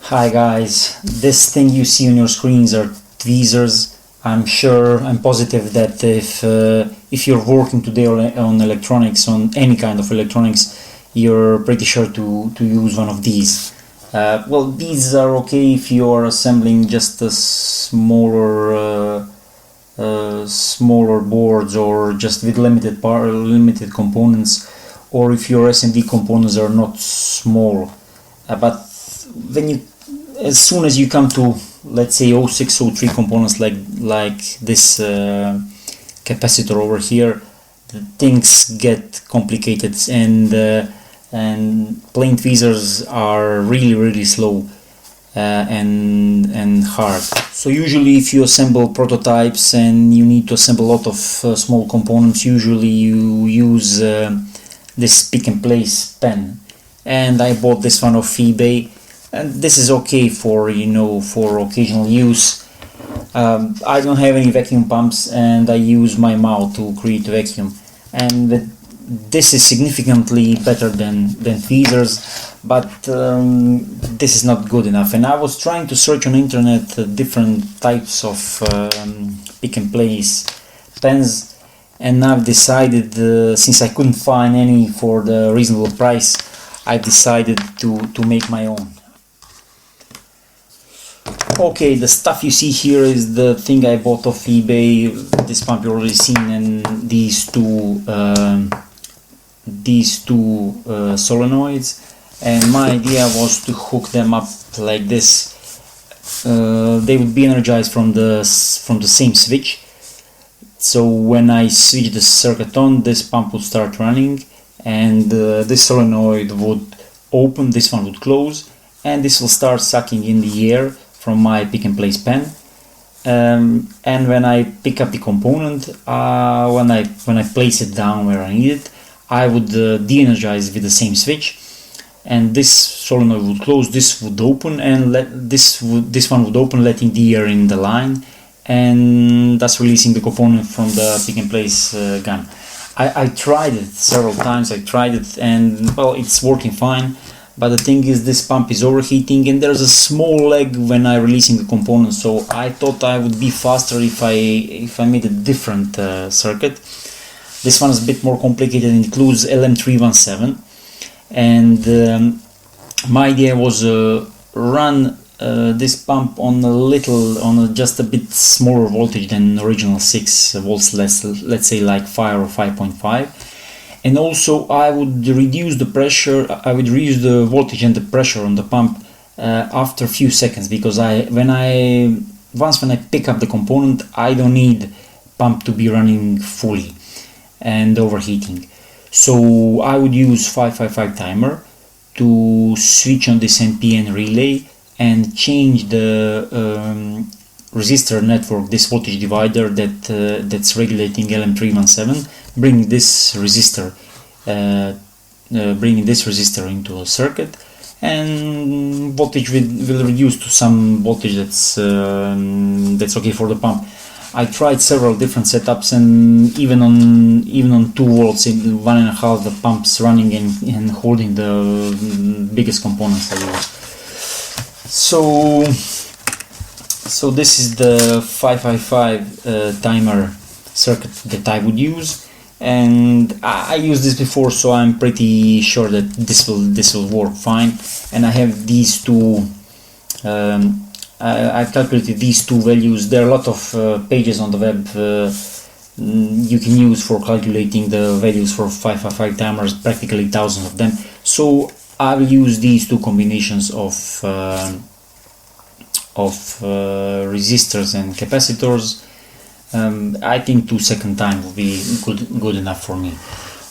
Hi guys, this thing you see on your screens are tweezers. I'm positive that if you're working today on electronics, on any kind of electronics, you're pretty sure to use one of these. Well, these are okay if you're assembling just a smaller boards, or just with limited components, or if your SMD components are not small. But as soon as you come to, let's say, 0603 components like this capacitor over here, things get complicated, and plain tweezers are really slow and hard. So usually if you assemble prototypes and you need to assemble a lot of small components, usually you use this pick and place pen, and I bought this one off eBay, and this is okay for for occasional use. I don't have any vacuum pumps, and I use my mouth to create vacuum, and this is significantly better than tweezers, but this is not good enough. And I was trying to search on internet different types of pick and place pens, and I've decided, since I couldn't find any for the reasonable price, I've decided to make my own. Okay, the stuff you see here is the thing I bought off eBay. This pump you already seen, and these two solenoids, and my idea was to hook them up like this. They would be energized from the same switch, so when I switch the circuit on, this pump would start running, and this solenoid would open, this one would close, and this will start sucking in the air from my pick and place pen. And when I pick up the component, when I place it down where I need it, I would de-energize with the same switch, and this solenoid would close, this would open, and this one would open, letting the air in the line, and thus releasing the component from the pick and place gun. I tried it several times, and well, it's working fine, but the thing is, this pump is overheating, and there's a small lag when I'm releasing the component, so I thought I would be faster if I made a different circuit. This one is a bit more complicated, and includes LM317, and my idea was run this pump on just a bit smaller voltage than original 6 volts less, let's say like 5 or 5.5, and also I would reduce the pressure, I would reduce the voltage and the pressure on the pump after a few seconds, because when I pick up the component, I don't need pump to be running fully and overheating. So I would use 555 timer to switch on this NPN relay and change the resistor network, this voltage divider that's regulating LM317, bringing this resistor into a circuit, and voltage will reduce to some voltage that's okay for the pump. I tried several different setups, and even on 2 volts, in 1.5, the pump's running and holding the biggest components I use. So this is the 555 timer circuit that I would use, and I used this before, so I'm pretty sure that this will work fine. And I have these two. I've calculated these two values. There are a lot of pages on the web you can use for calculating the values for 555 timers, practically thousands of them. So I will use these two combinations of resistors and capacitors. I think 2-second time will be good enough for me.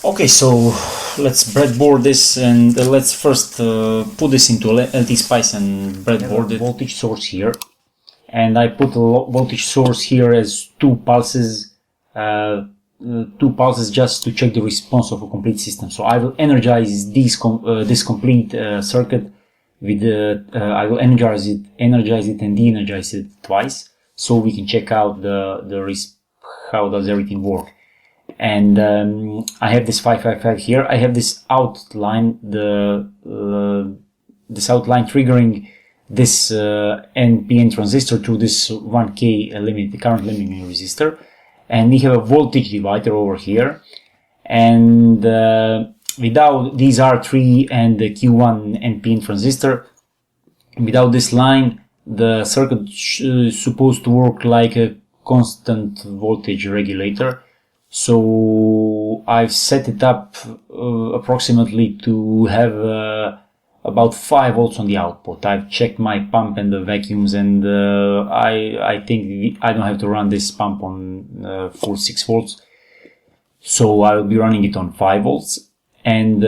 Okay, so let's breadboard this, and let's first put this into LT-Spice and breadboard it. Voltage source here, and I put a voltage source here as 2 pulses, just to check the response of a complete system. So I will energize this complete circuit with I will energize it and de-energize it twice, so we can check out how does everything work. And I have this 555 here. I have this outline, this outline triggering this NPN transistor through this 1K current limiting resistor, and we have a voltage divider over here, and without these R3 and the Q1 NPN transistor, without this line, the circuit is supposed to work like a constant voltage regulator. So I've set it up approximately to have about 5 volts on the output. I've checked my pump and the vacuums, and I think I don't have to run this pump on full 6 volts. So I'll be running it on 5 volts. And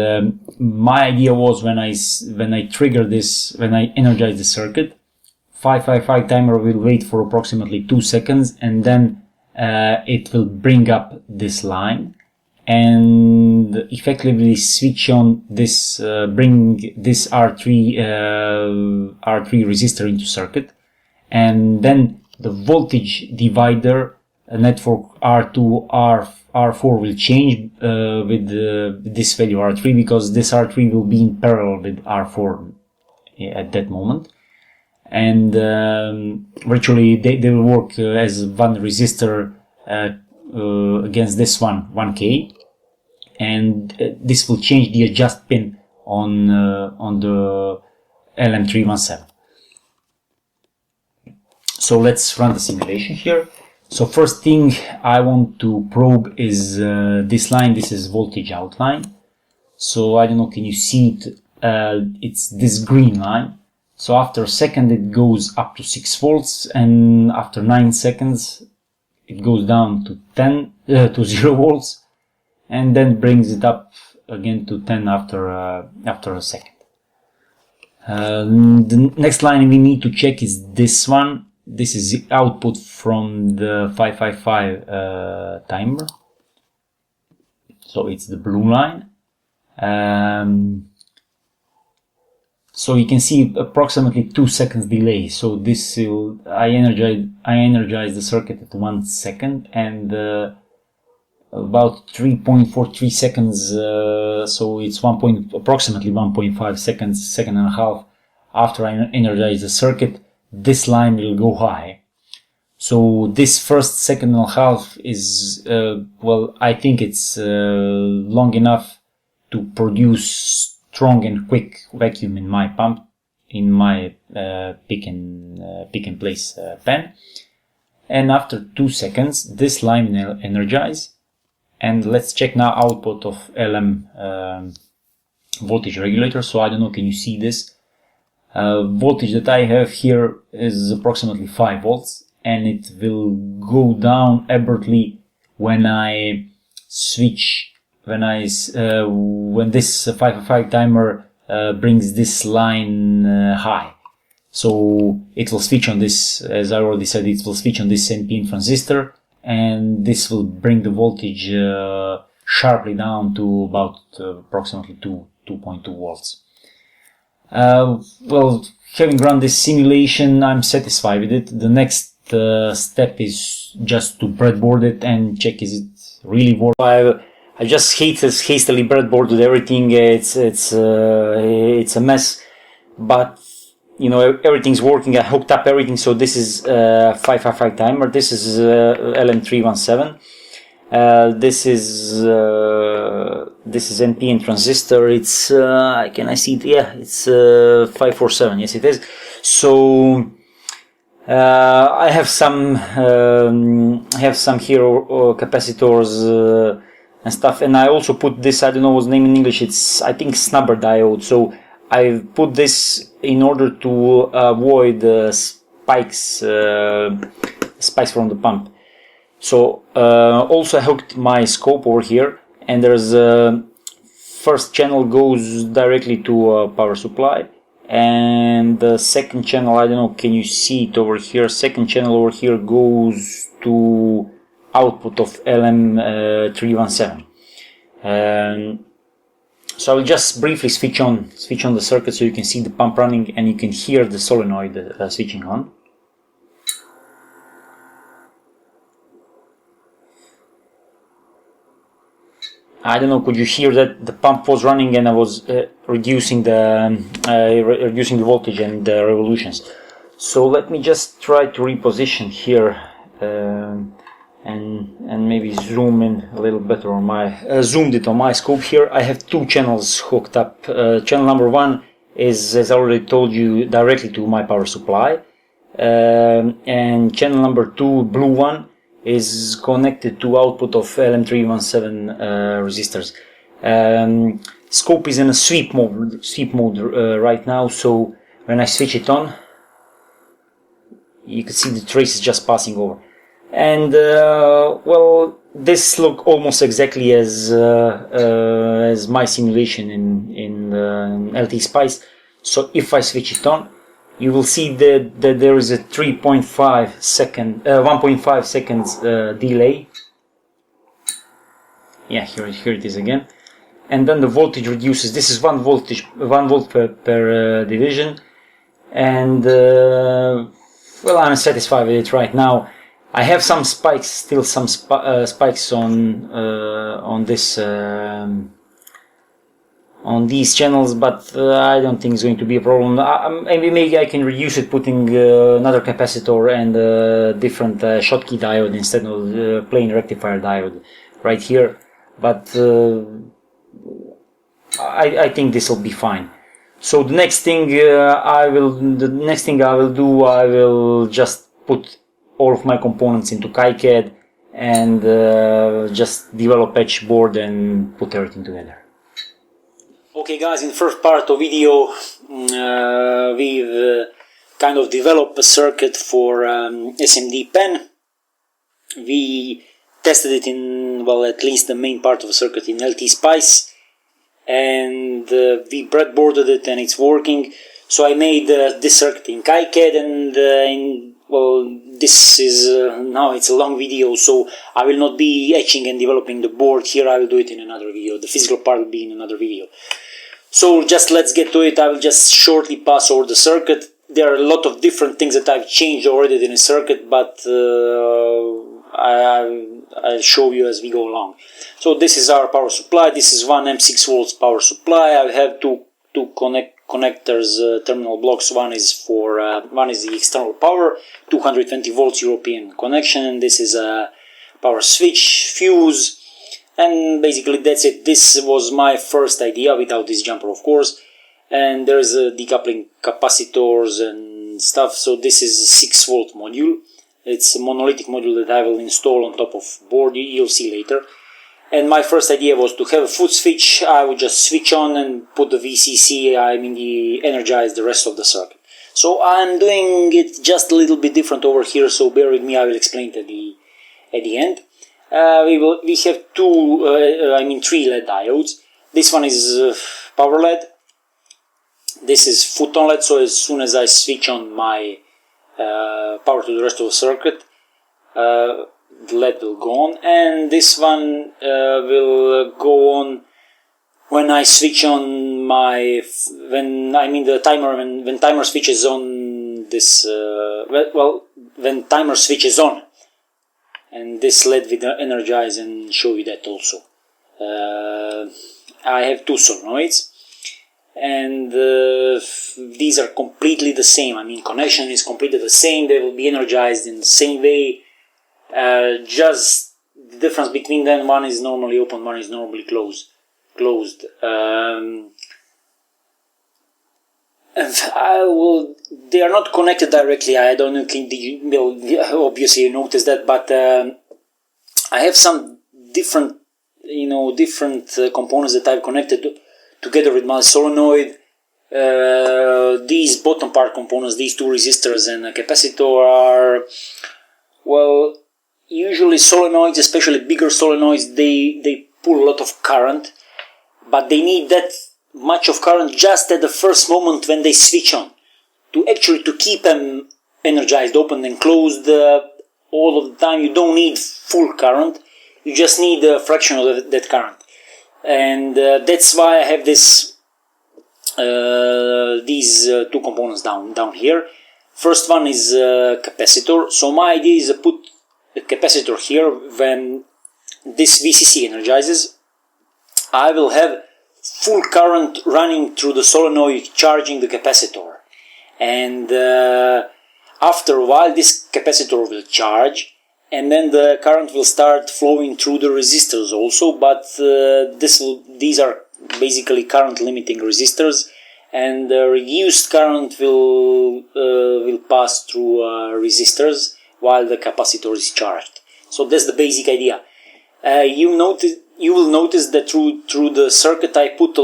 my idea was when I trigger this, when I energize the circuit, 555 timer will wait for approximately 2 seconds, and then it will bring up this line and effectively switch on this, bring this R3 resistor into circuit, and then the voltage divider network R2 R4 will change with this value R3, because this R3 will be in parallel with R4 at that moment, and virtually they will work as one resistor against this 1K, and this will change the adjust pin on the LM317. So let's run the simulation here. So first thing I want to probe is this line. This is voltage outline. So I don't know, can you see it? It's this green line. So after a second it goes up to 6 volts, and after 9 seconds it goes down to 0 volts, and then brings it up again to 10 after a second. The next line we need to check is this one. This is the output from the 555 timer. So it's the blue line. So you can see approximately 2 seconds delay. So this will, I energize the circuit at 1 second, and about 3.43 seconds. So it's approximately 1.5 seconds, second and a half after I energize the circuit, this line will go high. So this first second and a half is well, I think it's long enough to produce strong and quick vacuum in my pump, in my pick and place pen. And after 2 seconds this line will energize, and let's check now output of LM voltage regulator. So I don't know, can you see this? Voltage that I have here is approximately 5 volts, and it will go down abruptly when I switch, when this 555 timer brings this line high. So it will switch on this, as I already said, it will switch on this NPN transistor, and this will bring the voltage sharply down to about approximately 2.2 volts. Well, having run this simulation, I'm satisfied with it. The next step is just to breadboard it and check is it really working. I just hastily breadboarded everything. It's a mess, but you know, everything's working. I hooked up everything. So this is 555 timer. This is LM317. This is NPN transistor. It's can I see it? Yeah, it's 547. Yes, it is. So I have some here capacitors and stuff, and I also put this. I don't know what's the name in English. It's, I think, snubber diode. So I put this in order to avoid spikes from the pump. So also I hooked my scope over here, and there's first channel goes directly to a power supply, and the second channel, I don't know, can you see it over here? Second channel over here goes to output of LM317. So I will just briefly switch on the circuit so you can see the pump running and you can hear the solenoid switching on. I don't know, could you hear that the pump was running and I was reducing the voltage and the revolutions. So let me just try to reposition here and maybe zoom in a little better on my zoomed it on my scope here. I have two channels hooked up. Channel number one is, as I already told you, directly to my power supply, and channel number two, blue one, is connected to output of LM317 resistors. Scope is in a sweep mode right now, so when I switch it on, you can see the traces just passing over. And well, this look almost exactly as my simulation in LT Spice. So if I switch it on, you will see that there is a 1.5 seconds delay. Yeah, here it is again. And then the voltage reduces. This is 1 volt per division. And well, I'm satisfied with it right now. I have some spikes, still some spikes on this on these channels, but I don't think it's going to be a problem. Maybe I can reduce it, putting another capacitor and a different Schottky diode instead of plain rectifier diode right here. But I think this will be fine. So the next thing I will do, I will just put all of my components into KiCad and just develop patch board and put everything together. Okay guys, in the first part of video we've kind of developed a circuit for SMD pen. We tested it in, well, at least the main part of the circuit in LT Spice, and we breadboarded it and it's working. So I made this circuit in KiCad, and well, this is now it's a long video, so I will not be etching and developing the board here. I will do it in another video. The physical part will be in another video. So just let's get to it. I will just shortly pass over the circuit. There are a lot of different things that I've changed already in the circuit, but I'll show you as we go along. So this is our power supply. This is one M6 volts power supply. I have two connectors, terminal blocks. One is the external power, 220 volts European connection, and this is a power switch, fuse, and basically that's it. This was my first idea without this jumper, of course, and there's decoupling capacitors and stuff. So this is a 6 volt module. It's a monolithic module that I will install on top of board. You'll see later. And my first idea was to have a foot switch. I would just switch on and put the VCC, energize the rest of the circuit. So I'm doing it just a little bit different over here, so bear with me, I will explain it at the end. We have three LED diodes. This one is power LED. This is photon LED, so as soon as I switch on my power to the rest of the circuit, the LED will go on, and this one will go on when I switch on my when timer switches on this when timer switches on, and this LED will energize and show you that also. I have two solenoids, and these are completely the same. Connection is completely the same. They will be energized in the same way. Just the difference between them, one is normally open, one is normally closed. They are not connected directly. I don't think you will obviously notice that, but I have some different components that I've connected together with my solenoid. These bottom part components, these two resistors and a capacitor, are, well, usually solenoids, especially bigger solenoids, they pull a lot of current, but they need that much of current just at the first moment when they switch on, to keep them energized, open and closed all of the time. You don't need full current, you just need a fraction of that current, and that's why I have these two components down here. First one is capacitor. So my idea is to put a capacitor here when this VCC energizes. I will have full current running through the solenoid charging the capacitor. And after a while this capacitor will charge, and then the current will start flowing through the resistors also, but these are basically current limiting resistors, and the reduced current will pass through resistors while the capacitor is charged. So that's the basic idea. You will notice that through the circuit I put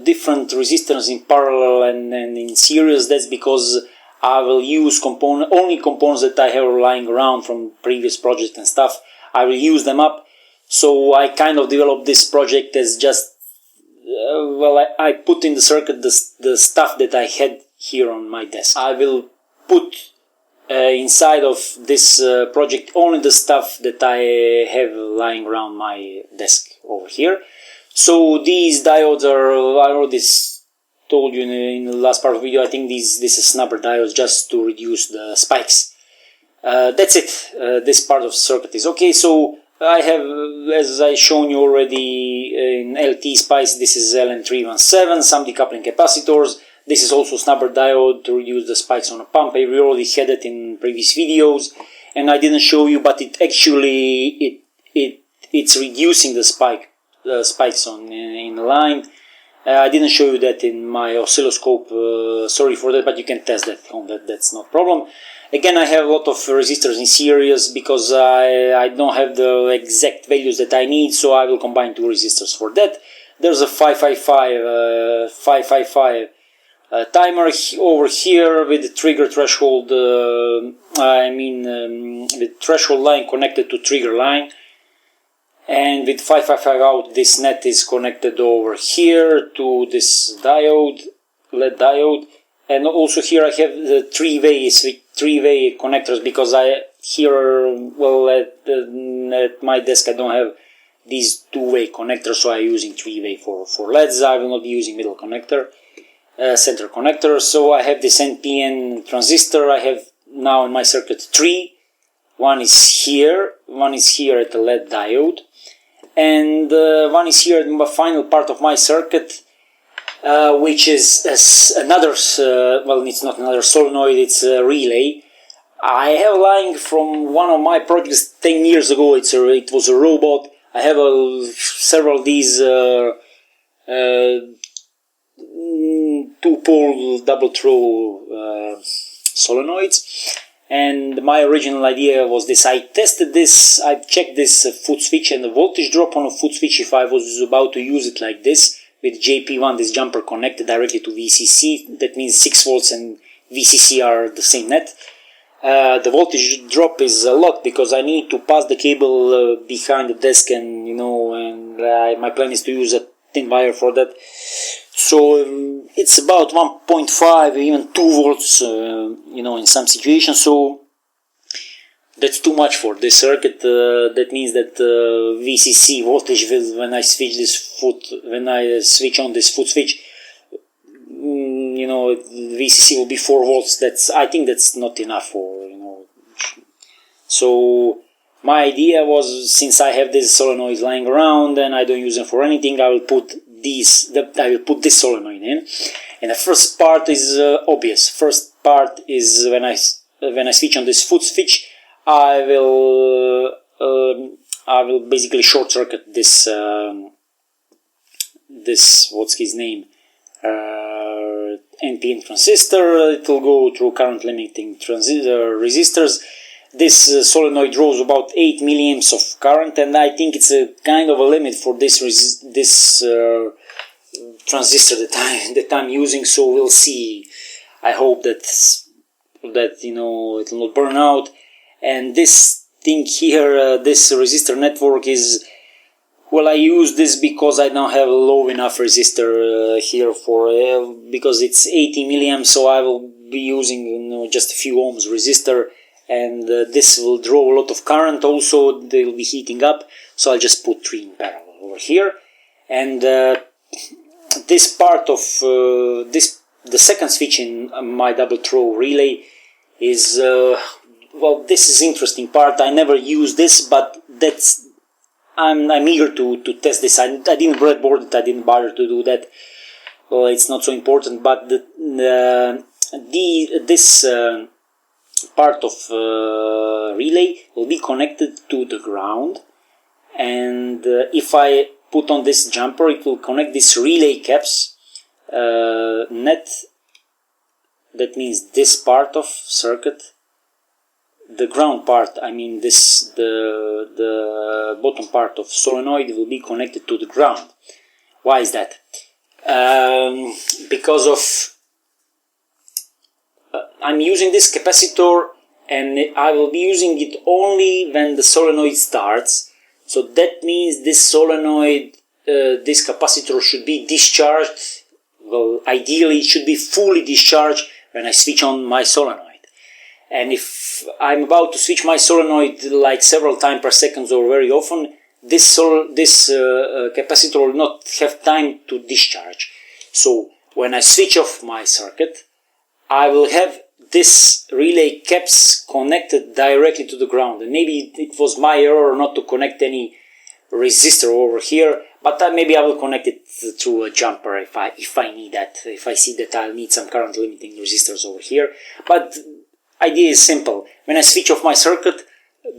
different resistors in parallel and in series. That's because I will use only components that I have lying around from previous projects and stuff. I will use them up. So I kind of developed this project as just, I put in the circuit the stuff that I had here on my desk. I will put inside of this project only the stuff that I have lying around my desk over here. So these diodes are, I already told you in the last part of the video, I think this is snubber diodes just to reduce the spikes. That's it. This part of the circuit is okay. So I have, as I shown you already in LT spice, this is LN317, some decoupling capacitors. This is also snubber diode to reduce the spikes on a pump. We already had it in previous videos, and I didn't show you, but it actually it's reducing the spikes in the line. I didn't show you that in my oscilloscope. Sorry for that, but you can test that at home. That's not a problem. Again, I have a lot of resistors in series because I don't have the exact values that I need, so I will combine two resistors for that. There's a 555 timer over here with the trigger threshold, with threshold line connected to trigger line, and with 555 out this net is connected over here to this diode, LED diode, and also here I have the three-way connectors because at my desk I don't have these two-way connectors, so I'm using three-way for LEDs. I will not be using middle connector. Center connector. So I have this NPN transistor. I have now in my circuit 3. One is here at the LED diode, and one is here at the final part of my circuit, which is another, it's not another solenoid, it's a relay. I have lying from one of my projects 10 years ago. It was a robot. I have several of these two-pole double throw solenoids, and my original idea was this. I tested this, I checked this foot switch and the voltage drop on a foot switch if I was about to use it like this with JP1, this jumper connected directly to VCC. That means 6 volts and VCC are the same net. The voltage drop is a lot because I need to pass the cable behind the desk, and my plan is to use a thin wire for that. So it's about 1.5, even 2 volts, in some situations. So that's too much for this circuit. That means that VCC voltage will, when I switch on this foot switch, VCC will be 4 volts. I think that's not enough for, So my idea was, since I have these solenoids lying around and I don't use them for anything, I will put this solenoid in. And the first part is obvious. First part is when I switch on this foot switch, I will basically short circuit this what's his name, NPN transistor. It will go through current limiting resistors. This solenoid draws about 8 milliamps of current, and I think it's a kind of a limit for this transistor that I'm using. So we'll see. I hope that it will not burn out. And this thing here, this resistor network is, I use this because I don't have a low enough resistor here because it's 80 milliamps, so I will be using just a few ohms resistor, and this will draw a lot of current. Also, they will be heating up, so I'll just put 3 in parallel over here. And this part of the second switch in my double throw relay is this is interesting part. I never use this, but I'm eager to test this. I didn't breadboard it. I didn't bother to do that. Well, it's not so important. But this part of relay will be connected to the ground, and if I put on this jumper, it will connect this relay caps net. That means this part of circuit. The ground part, I mean the bottom part of solenoid will be connected to the ground. Why is that? Because of I'm using this capacitor, and I will be using it only when the solenoid starts. So that means this solenoid, this capacitor should be discharged. Well, ideally it should be fully discharged when I switch on my solenoid. And if I'm about to switch my solenoid like several times per second or very often, this capacitor will not have time to discharge. So when I switch off my circuit, I will have this relay caps connected directly to the ground. And maybe it was my error not to connect any resistor over here, but maybe I will connect it through a jumper if I need that. If I see that I'll need some current limiting resistors over here. But idea is simple. When I switch off my circuit,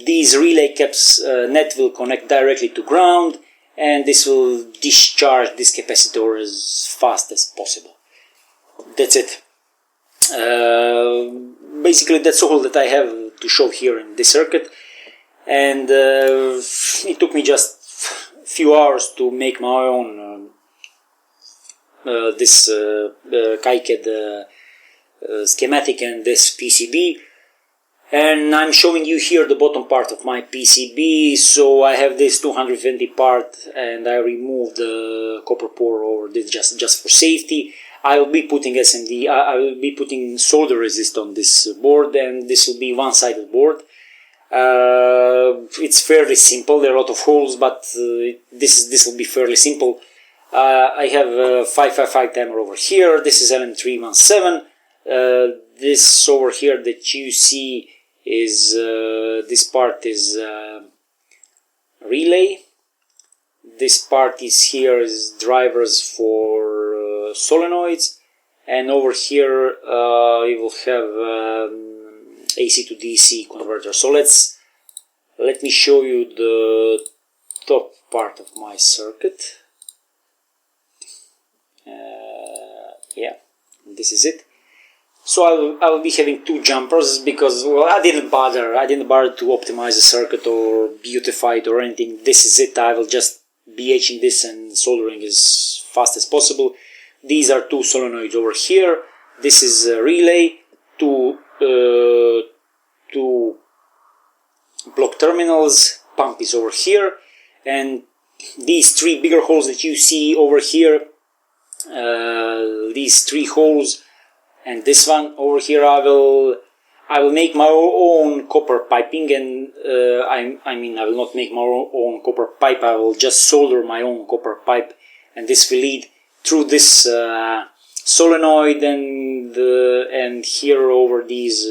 these relay caps net will connect directly to ground, and this will discharge this capacitor as fast as possible. That's it. Basically that's all that I have to show here in this circuit, and it took me just a few hours to make my own this KiCad schematic and this PCB. And I'm showing you here the bottom part of my PCB. So I have this 220 part, and I removed the copper pore over this just for safety. I will be putting SMD, I will be putting solder resist on this board, and this will be one-sided board. It's fairly simple. There are a lot of holes, but this will be fairly simple. I have a 555 timer over here. This is LM317. This over here that you see is this part is relay. This part is drivers for solenoids, and over here we will have AC to DC converter. So let me show you the top part of my circuit. Yeah, this is it. So I will be having two jumpers because, well, I didn't bother to optimize the circuit or beautify it or anything. This is it. I will just be etching this and soldering as fast as possible. These are two solenoids over here. This is a relay, two block terminals, pump is over here, and these three bigger holes that you see over here, these three holes, and this one over here, I will make my own copper piping, and I mean I will not make my own copper pipe. I will just solder my own copper pipe, and this will lead through this solenoid and here over these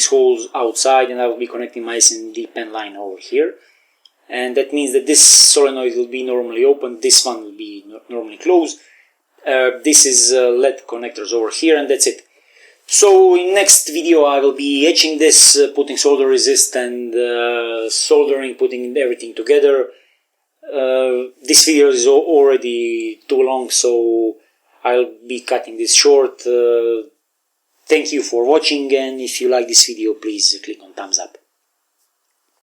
holes outside, and I will be connecting my SMD pen line over here. And that means that this solenoid will be normally open, this one will be normally closed. This is LED connectors over here, and that's it. So in next video I will be etching this, putting solder resist and soldering, putting everything together. This video is already too long, so I'll be cutting this short. Thank you for watching, and if you like this video, please click on thumbs up.